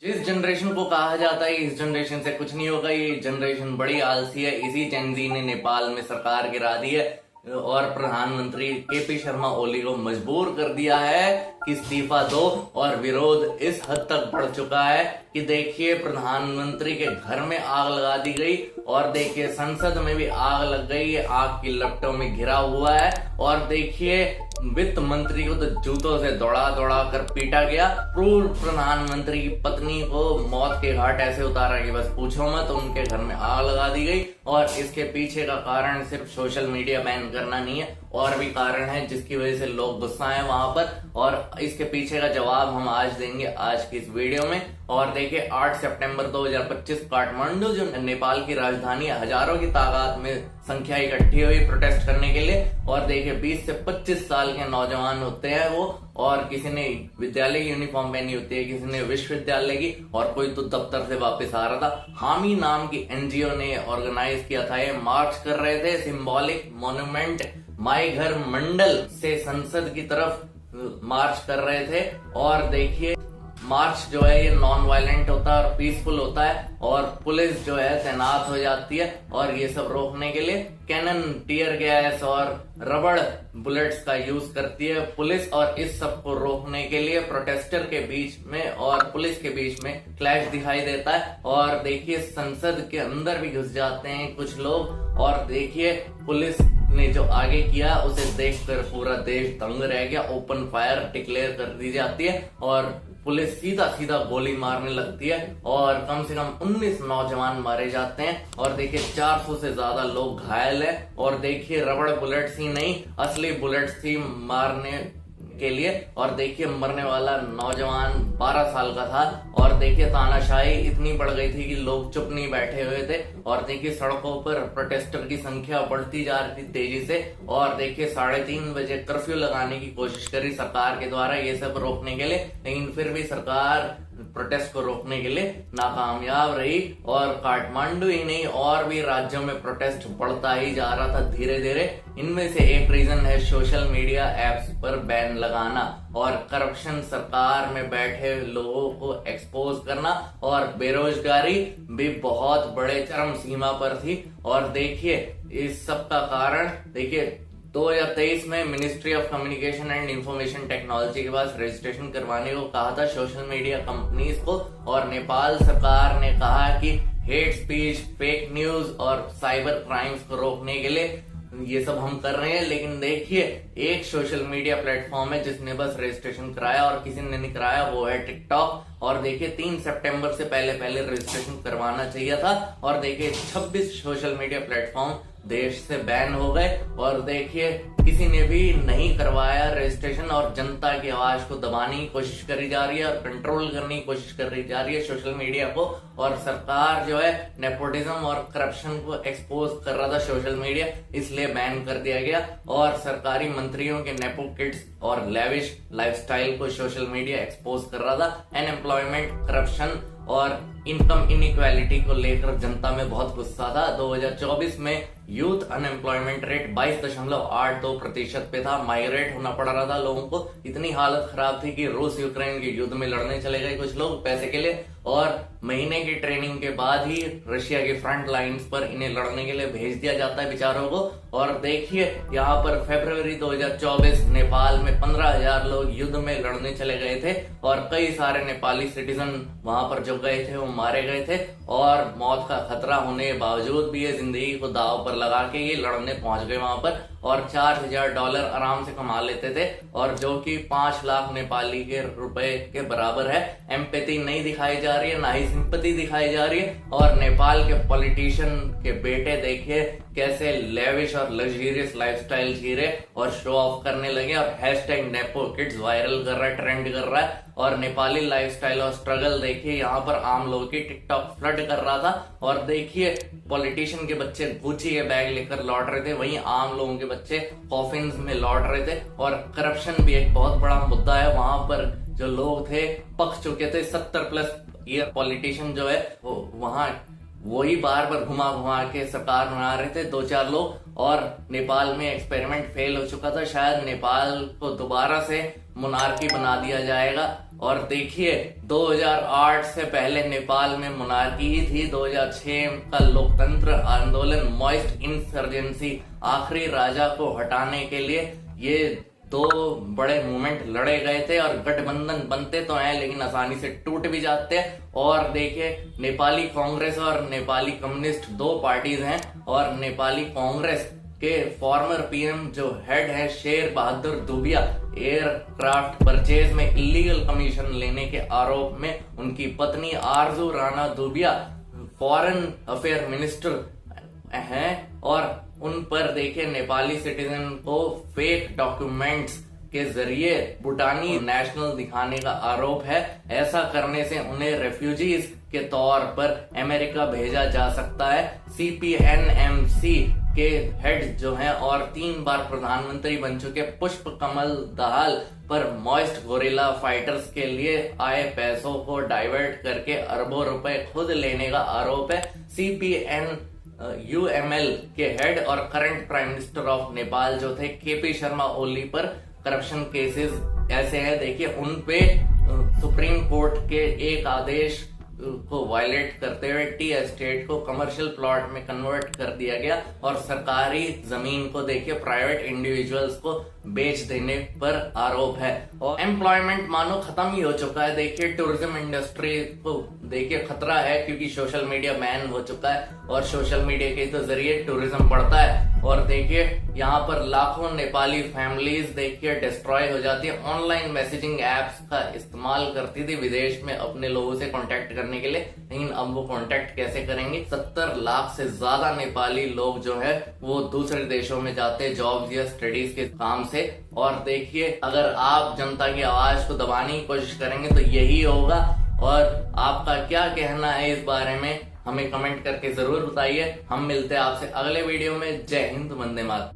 जिस जनरेशन को कहा जाता है इस जनरेशन से कुछ नहीं होगा, ये जनरेशन बड़ी आलसी है। इसी जेनजी ने नेपाल में सरकार गिरा दी है और प्रधानमंत्री केपी शर्मा ओली को मजबूर कर दिया है कि इस्तीफा दो। और विरोध इस हद तक बढ़ चुका है कि देखिए प्रधानमंत्री के घर में आग लगा दी गई और देखिए संसद में भी आग लग गई। ये आग की लपटों में घिरा हुआ है और देखिए वित्त मंत्री को तो जूतों से दौड़ा दौड़ा कर पीटा गया। पूर्व प्रधानमंत्री की पत्नी को मौत के घाट ऐसे उतारा कि बस पूछो मत। उनके घर में आग लगा दी गई और इसके पीछे का कारण सिर्फ सोशल मीडिया बैन करना नहीं है, और भी कारण है जिसकी वजह से लोग गुस्सा है वहां पर। और इसके पीछे का जवाब हम आज देंगे आज की इस वीडियो में। और देखिए 8 सितंबर 2025 काठमांडू जो नेपाल की राजधानी है, हजारों की तादाद में संख्या इकट्ठी हुई प्रोटेस्ट करने के लिए। और देखिए 20 से 25 साल के नौजवान होते हैं वो, और किसी ने विद्यालय की यूनिफॉर्म पहनी होती है, किसी ने विश्वविद्यालय की, और कोई तो दफ्तर से वापस आ रहा था। हामी नाम की एनजीओ ने ऑर्गेनाइज किया था। ये मार्च कर रहे थे सिंबॉलिक मॉन्यूमेंट माई घर मंडल से संसद की तरफ मार्च कर रहे थे। और देखिए मार्च जो है ये नॉन वायलेंट होता है और पीसफुल होता है, और पुलिस जो है तैनात हो जाती है और ये सब रोकने के लिए कैनन, टीयर गैस और रबड़ बुलेट्स का यूज करती है पुलिस। और इस सब को रोकने के लिए प्रोटेस्टर के बीच में और पुलिस के बीच में क्लैश दिखाई देता है। और देखिए संसद के अंदर भी घुस जाते हैं कुछ लोग। और देखिए पुलिस ने जो आगे किया उसे देखकर पूरा देश दंग रह गया। ओपन फायर डिक्लेयर कर दी जाती है और पुलिस सीधा सीधा गोली मारने लगती है और कम से कम 19 नौजवान मारे जाते हैं। और देखिए 400 से ज्यादा लोग घायल हैं। और देखिए रबड़ बुलेट्स ही नहीं, असली बुलेट्स थी मारने के लिए। और देखिए मरने वाला नौजवान 12 साल का था। और देखिए तानाशाही इतनी बढ़ गई थी कि लोग चुप नहीं बैठे हुए थे। और देखिए सड़कों पर प्रोटेस्टर की संख्या बढ़ती जा रही थी तेजी से। और देखिए 3:30 बजे कर्फ्यू लगाने की कोशिश करी सरकार के द्वारा ये सब रोकने के लिए, लेकिन फिर भी सरकार प्रोटेस्ट को रोकने के लिए नाकामयाब रही। और काठमांडू ही नहीं और भी राज्यों में प्रोटेस्ट बढ़ता ही जा रहा था धीरे धीरे। इनमें से एक रीजन है सोशल मीडिया एप्स पर बैन लगाना और करप्शन, सरकार में बैठे लोगों को एक्सपोज करना, और बेरोजगारी भी बहुत बड़े चरम सीमा पर थी। और देखिए इस सब का कारण देखिए 2023 में ministry of communication and information technology के पास रजिस्ट्रेशन करवाने को कहा था सोशल मीडिया कंपनीज को। और नेपाल सरकार ने कहा कि हेट स्पीच, फेक न्यूज और साइबर क्राइम्स को रोकने के लिए ये सब हम कर रहे हैं। लेकिन देखिए एक सोशल मीडिया प्लेटफॉर्म है जिसने बस रजिस्ट्रेशन कराया और किसी ने नहीं कराया, वो है टिकटॉक। और देखिए 3 सितंबर से पहले रजिस्ट्रेशन करवाना चाहिए था। और देखिए 26 सोशल मीडिया प्लेटफॉर्म देश से बैन हो गए। और देखिए किसी ने भी नहीं करवाया रजिस्ट्रेशन और जनता की आवाज को दबाने की कोशिश करी जा रही है और कंट्रोल करने की कोशिश करी जा रही है सोशल मीडिया को। और सरकार जो है नेपोटिज्म और करप्शन को एक्सपोज कर रहा था सोशल मीडिया, इसलिए बैन कर दिया गया। और सरकारी मंत्रियों के नेपो किड्स और लेविश लाइफस्टाइल को सोशल मीडिया एक्सपोज कर रहा था। अनएम्प्लॉयमेंट, करप्शन और इनकम इनइक्वालिटी को लेकर जनता में बहुत गुस्सा था। 2024 में यूथ अनएम्प्लॉयमेंट रेट 22.82% पे था। माइग्रेट होना पड़ रहा था लोगों को, इतनी हालत खराब थी कि रूस यूक्रेन के युद्ध में लड़ने चले गए कुछ लोग पैसे के लिए। और महीने की ट्रेनिंग के बाद ही रशिया की फ्रंट लाइंस पर इन्हें लड़ने के लिए भेज दिया जाता है बेचारों को। और देखिए यहाँ पर फरवरी 2024 नेपाल में 15,000 लोग युद्ध में लड़ने चले गए थे और कई सारे नेपाली सिटीजन वहां पर जो गए थे वो मारे गए थे। और मौत का खतरा होने के बावजूद भी ये जिंदगी को दांव पर लगा के ये लड़ने पहुंच गए वहां पर और $4,000 आराम से कमा लेते थे, और जो कि 5 लाख नेपाली के रुपए के बराबर है। एम्पैथी नहीं दिखाई जा रही है, ना ही सिंपैथी दिखाई जा रही है। और नेपाल के पॉलिटिशियन के बेटे देखिए कैसे लेविश और लग्जरियस लाइफस्टाइल जी रहे और शो ऑफ करने लगे। और हैशटैग नेपो किड्स वायरल कर रहा है, ट्रेंड कर रहा है। और नेपाली लाइफस्टाइल और स्ट्रगल देखिए यहाँ पर आम लोगों की टिकटॉक फ्लड कर रहा था। और देखिए पॉलिटिशियन के बच्चे गुची के बैग लेकर लौट रहे थे, वहीं आम लोगों के बच्चे कॉफिन्स में लौट रहे थे। और करप्शन भी एक बहुत बड़ा मुद्दा है। वहां पर जो लोग थे पक चुके थे, 70+ ईयर पॉलिटिशियन जो है वो वहां वही बार बार घुमा घुमा के सरकार बना रहे थे 2-4 लोग। और नेपाल में एक्सपेरिमेंट फेल हो चुका था। शायद नेपाल को दोबारा से मोनार्की बना दिया जाएगा। और देखिए 2008 से पहले नेपाल में मोनार्की ही थी। 2006 का लोकतंत्र आंदोलन, मॉइस्ट इंसर्जेंसी, आखिरी राजा को हटाने के लिए ये दो बड़े मूवमेंट लड़े गए थे और गठबंधन बनते तो हैं लेकिन आसानी से टूट भी जाते हैं। और देखिए नेपाली कांग्रेस और नेपाली कम्युनिस्ट दो पार्टीज हैं और नेपाली कांग्रेस के फॉर्मर पीएम जो हेड है शेर बहादुर दुबिया, एयरक्राफ्ट परचेज में इलीगल कमीशन लेने के आरोप में उनकी पत्नी आरजू राणा दुबिया फॉरेन अफेयर मिनिस्टर हैं और उन पर देखिए नेपाली सिटीजन को फेक डॉक्यूमेंट्स के जरिए भूटानी नेशनल दिखाने का आरोप है। ऐसा करने से उन्हें रेफ्यूजीज के तौर पर अमेरिका भेजा जा सकता है। CPNMC के हेड जो हैं और 3 बार प्रधानमंत्री बन चुके पुष्प कमल दहाल पर मॉइस्ट गोरिल्ला फाइटर्स के लिए आए पैसों को डाइवर्ट करके अरबों रुपए खुद लेने का आरोप है। UML के हेड और current prime minister of Nepal जो थे KP शर्मा ओली पर करप्शन केसेस ऐसे हैं। देखिए उन पे सुप्रीम कोर्ट के एक आदेश को वायलेट करते हुए टी एस्टेट को कमर्शियल प्लॉट में कन्वर्ट कर दिया गया और सरकारी जमीन को देखिए प्राइवेट इंडिविजुअल्स को बेच देने पर आरोप है। और एम्प्लॉयमेंट मानो खत्म ही हो चुका है। देखिए टूरिज्म इंडस्ट्री को देखिए खतरा है क्योंकि सोशल मीडिया बैन हो चुका है और सोशल मीडिया के तो जरिए टूरिज्म बढ़ता है। और देखिए यहाँ पर लाखों नेपाली फैमिलीज देखिए डिस्ट्रॉय हो जाती है। ऑनलाइन मैसेजिंग एप्स का इस्तेमाल करती थी विदेश में अपने लोगों से कांटेक्ट करने के लिए, लेकिन अब वो कांटेक्ट कैसे करेंगे। 70 लाख से ज्यादा नेपाली लोग जो है वो दूसरे देशों में जाते हैं जॉब्स या स्टडीज के काम से। और देखिए अगर आप जनता की आवाज को दबाने की कोशिश करेंगे तो यही होगा। और आपका क्या कहना है इस बारे में हमें कमेंट करके जरूर बताइए। हम मिलते हैं आपसे अगले वीडियो में। जय हिंद, वंदे मातरम।